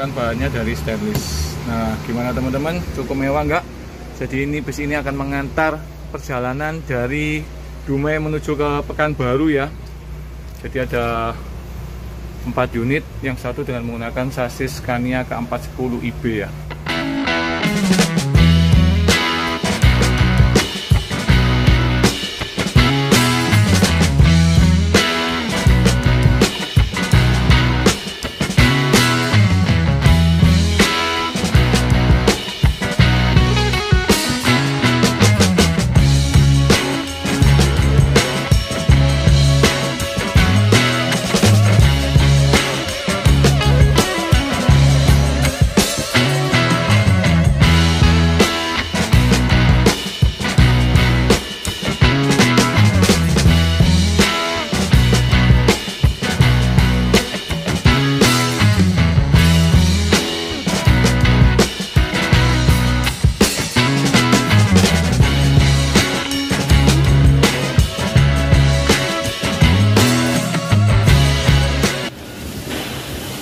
kan bahannya dari stainless. Nah, gimana teman-teman? Cukup mewah nggak? Jadi ini bus ini akan mengantar perjalanan dari Dumai menuju ke Pekanbaru ya. Jadi ada 4 unit, yang satu dengan menggunakan sasis Scania K410IB ya.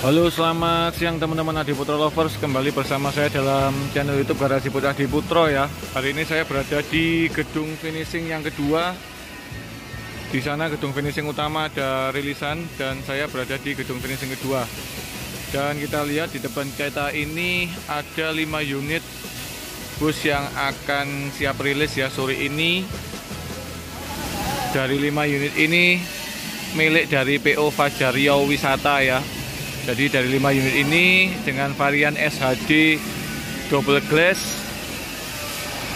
Halo, selamat siang teman-teman Adi Putro Lovers. Kembali bersama saya dalam channel YouTube Garasi Bud Adi Putro ya. Hari ini saya berada di gedung finishing yang kedua. Di sana gedung finishing utama ada rilisan dan saya berada di gedung finishing kedua. Dan kita lihat di depan kita ini ada 5 unit bus yang akan siap rilis ya sore ini. Dari 5 unit ini milik dari PO Fajar Riau Wisata ya. Jadi dari 5 unit ini dengan varian SHD double glass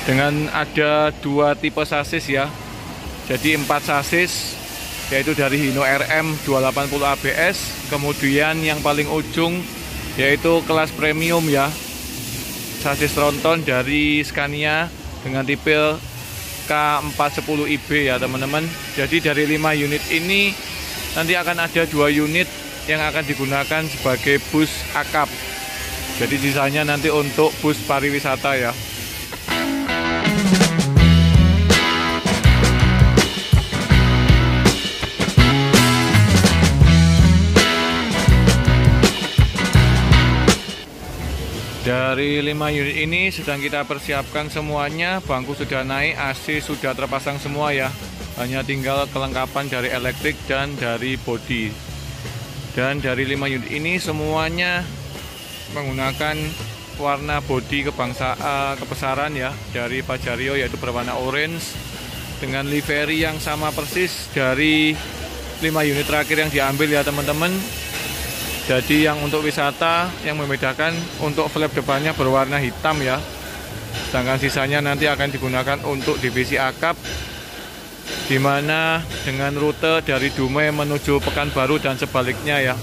dengan ada 2 tipe sasis ya. Jadi 4 sasis, yaitu dari Hino RM 280 ABS, kemudian yang paling ujung yaitu kelas premium ya, sasis tronton dari Scania dengan tipe K410IB ya teman-teman. Jadi dari 5 unit ini nanti akan ada 2 unit yang akan digunakan sebagai bus akap. Jadi sisanya nanti untuk bus pariwisata ya. Dari 5 unit ini sedang kita persiapkan semuanya. Bangku sudah naik, AC sudah terpasang semua ya. Hanya tinggal kelengkapan dari elektrik dan dari bodi. Dan dari 5 unit ini semuanya menggunakan warna bodi kebesaran ya dari Fajar Riau, yaitu berwarna orange dengan livery yang sama persis dari 5 unit terakhir yang diambil ya teman-teman. Jadi yang untuk wisata yang membedakan untuk flap depannya berwarna hitam ya. Sedangkan sisanya nanti akan digunakan untuk divisi akap, di mana dengan rute dari Dumai menuju Pekanbaru dan sebaliknya ya.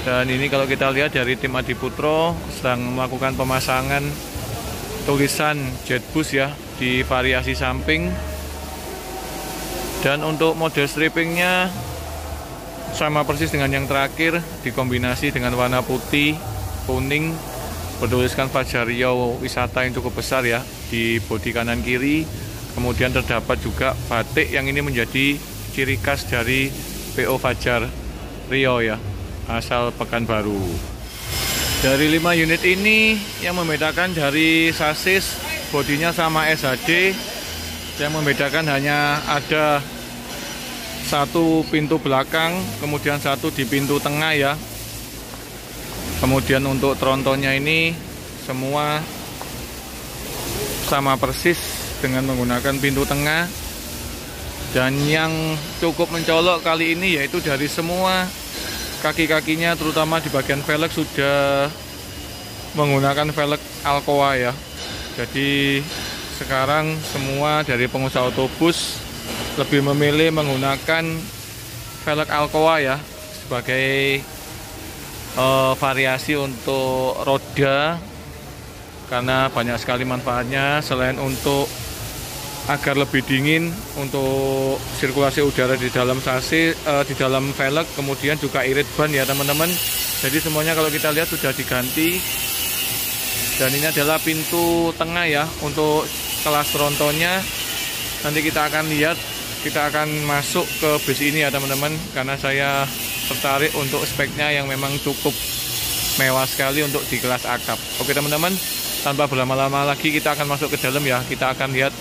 Dan ini kalau kita lihat dari tim Adi Putro sedang melakukan pemasangan tulisan Jetbus ya di variasi samping. Dan untuk model strippingnya sama persis dengan yang terakhir, dikombinasi dengan warna putih, kuning, bertuliskan Fajar Riau Wisata yang cukup besar ya di bodi kanan kiri. Kemudian terdapat juga batik yang ini menjadi ciri khas dari PO Fajar Riau ya, asal Pekanbaru. Dari 5 unit ini yang membedakan dari sasis bodinya sama SHD, yang membedakan hanya ada 1 pintu belakang, kemudian 1 di pintu tengah ya. Kemudian untuk trontonnya ini semua sama persis dengan menggunakan pintu tengah. Dan yang cukup mencolok kali ini yaitu dari semua kaki-kakinya, terutama di bagian velg sudah menggunakan velg Alcoa ya. Jadi sekarang semua dari pengusaha otobus lebih memilih menggunakan velg Alcoa ya sebagai variasi untuk roda, karena banyak sekali manfaatnya. Selain untuk agar lebih dingin untuk sirkulasi udara di dalam sasis, di dalam velg, kemudian juga irit ban ya teman-teman. Jadi semuanya kalau kita lihat sudah diganti. Dan ini adalah pintu tengah ya untuk kelas trontonnya. Nanti kita akan lihat, kita akan masuk ke bis ini ya teman-teman, karena saya tertarik untuk speknya yang memang cukup mewah sekali untuk di kelas akap. Oke teman-teman, tanpa berlama-lama lagi kita akan masuk ke dalam ya. Kita akan lihat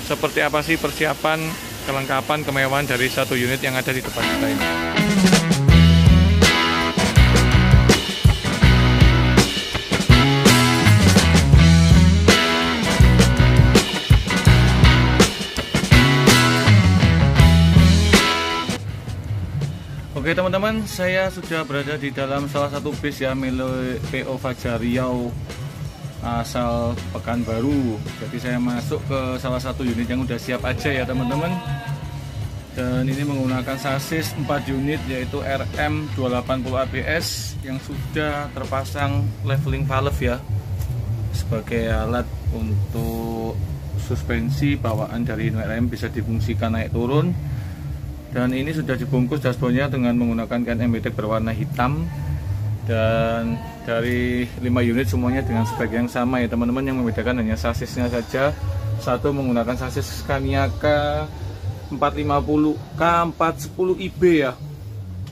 seperti apa sih persiapan kelengkapan kemewahan dari satu unit yang ada di depan kita ini. Oke teman-teman, saya sudah berada di dalam salah satu bis ya, milik PO Fajar Riau asal Pekanbaru. Jadi saya masuk ke salah satu unit yang udah siap aja ya teman-teman. Dan ini menggunakan sasis 4 unit yaitu RM 280 ABS yang sudah terpasang leveling valve ya, sebagai alat untuk suspensi bawaan dari RM bisa difungsikan naik turun. Dan ini sudah dibungkus dashboardnya dengan menggunakan kain embedek berwarna hitam. Dan dari 5 unit semuanya dengan spek yang sama ya teman-teman, yang membedakan hanya sasisnya saja. Satu menggunakan sasis Scania K450 K410IB ya.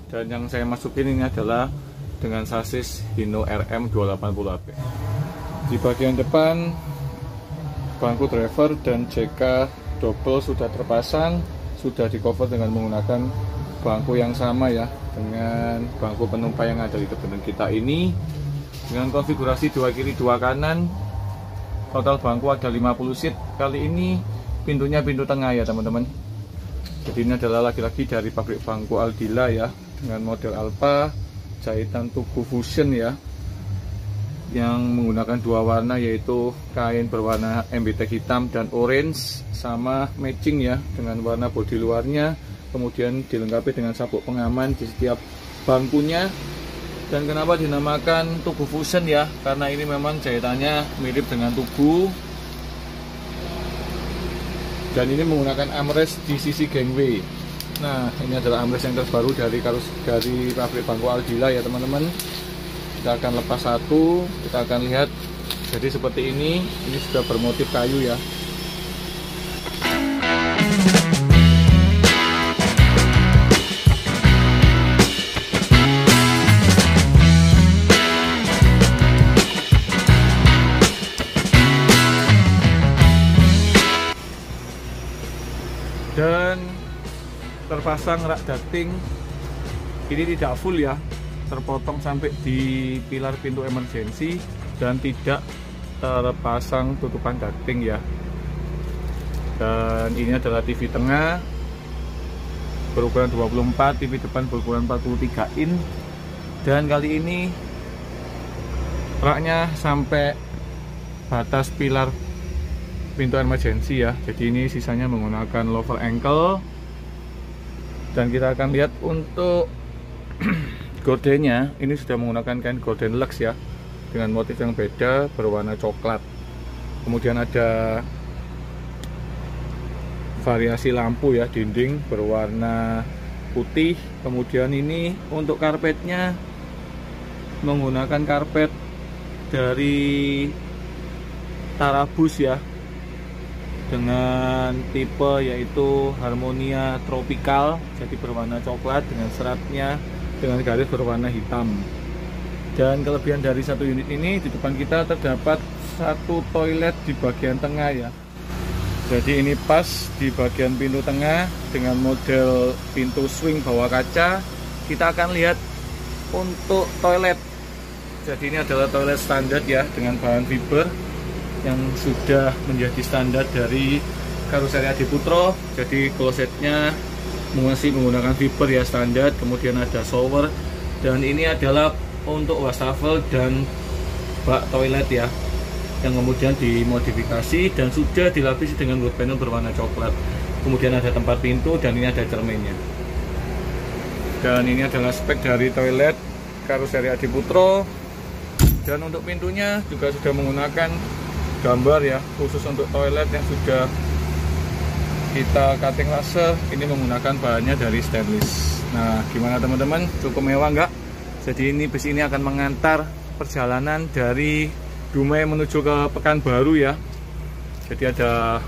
Dan yang saya masukin ini adalah dengan sasis Hino RM 280AB. Di bagian depan bangku driver dan JK double sudah terpasang, sudah di cover dengan menggunakan bangku yang sama ya, dengan bangku penumpang yang ada di depan kita ini, dengan konfigurasi 2 kiri 2 kanan. Total bangku ada 50 seat. Kali ini pintunya pintu tengah ya teman-teman. Jadi ini adalah lagi-lagi dari pabrik bangku Aldila ya, dengan model Alpha, jahitan Tugu Fusion ya, yang menggunakan 2 warna yaitu kain berwarna embedek hitam dan orange, sama matching ya dengan warna bodi luarnya. Kemudian dilengkapi dengan sabuk pengaman di setiap bangkunya. Dan kenapa dinamakan Tugu Fusion ya, karena ini memang jahitannya mirip dengan Tugu. Dan ini menggunakan armrest di sisi gangway. Nah, ini adalah armrest yang terbaru dari pabrik bangku Aldila ya teman-teman. Kita akan lepas satu, kita akan lihat. Jadi seperti ini sudah bermotif kayu ya. Dan terpasang rak ducting, ini tidak full ya, terpotong sampai di pilar pintu emergency dan tidak terpasang tutupan ducting ya. Dan ini adalah TV tengah berukuran 24, TV depan berukuran 43 in. Dan kali ini raknya sampai batas pilar pintu emergency ya. Jadi ini sisanya menggunakan lower ankle. Dan kita akan lihat untuk gordennya, ini sudah menggunakan kain gorden lux ya, dengan motif yang beda berwarna coklat. Kemudian ada variasi lampu ya, dinding berwarna putih. Kemudian ini untuk karpetnya menggunakan karpet dari Tarabus ya, dengan tipe yaitu Harmonia Tropical, jadi berwarna coklat dengan seratnya dengan garis berwarna hitam. Dan kelebihan dari satu unit ini, di depan kita terdapat satu toilet di bagian tengah ya. Jadi ini pas di bagian pintu tengah dengan model pintu swing bawah kaca. Kita akan lihat untuk toilet. Jadi ini adalah toilet standar ya, dengan bahan fiber yang sudah menjadi standar dari karoseri Adi Putro. Jadi klosetnya masih menggunakan fiber ya, standar. Kemudian ada shower, dan ini adalah untuk wastafel dan bak toilet ya, yang kemudian dimodifikasi dan sudah dilapisi dengan wood panel berwarna coklat. Kemudian ada tempat pintu dan ini ada cerminnya. Dan ini adalah spek dari toilet karoseri Adi Putro. Dan untuk pintunya juga sudah menggunakan gambar ya, khusus untuk toilet yang sudah kita cutting laser. Ini menggunakan bahannya dari stainless. Nah, gimana teman-teman, cukup mewah nggak? Jadi ini bis ini akan mengantar perjalanan dari Dumai menuju ke Pekanbaru ya. Jadi ada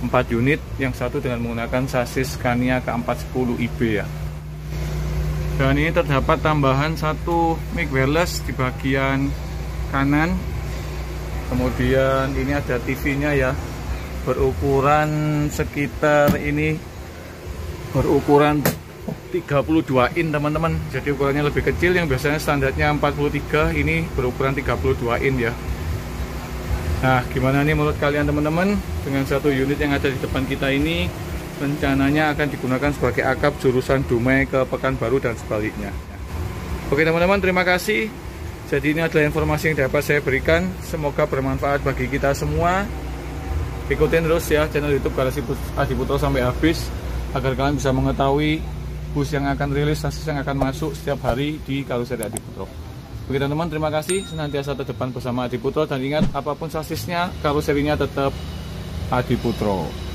4 unit, yang satu dengan menggunakan sasis Scania K410IB ya. Dan ini terdapat tambahan satu mic wireless di bagian kanan. Kemudian ini ada TV-nya ya, berukuran sekitar ini berukuran 32 in teman-teman. Jadi ukurannya lebih kecil, yang biasanya standarnya 43, ini berukuran 32 in ya. Nah, gimana nih menurut kalian teman-teman dengan satu unit yang ada di depan kita ini? Rencananya akan digunakan sebagai akap jurusan Dumai ke Pekanbaru dan sebaliknya. Oke teman-teman, terima kasih. Jadi ini adalah informasi yang dapat saya berikan. Semoga bermanfaat bagi kita semua. Ikutin terus ya channel YouTube Garasi Adiputro sampai habis, agar kalian bisa mengetahui bus yang akan rilis, sasis yang akan masuk setiap hari di Karoseri Adiputro. Oke teman-teman, terima kasih. Senantiasa terdepan bersama Adiputro, dan ingat apapun sasisnya, karoserinya tetap Adiputro.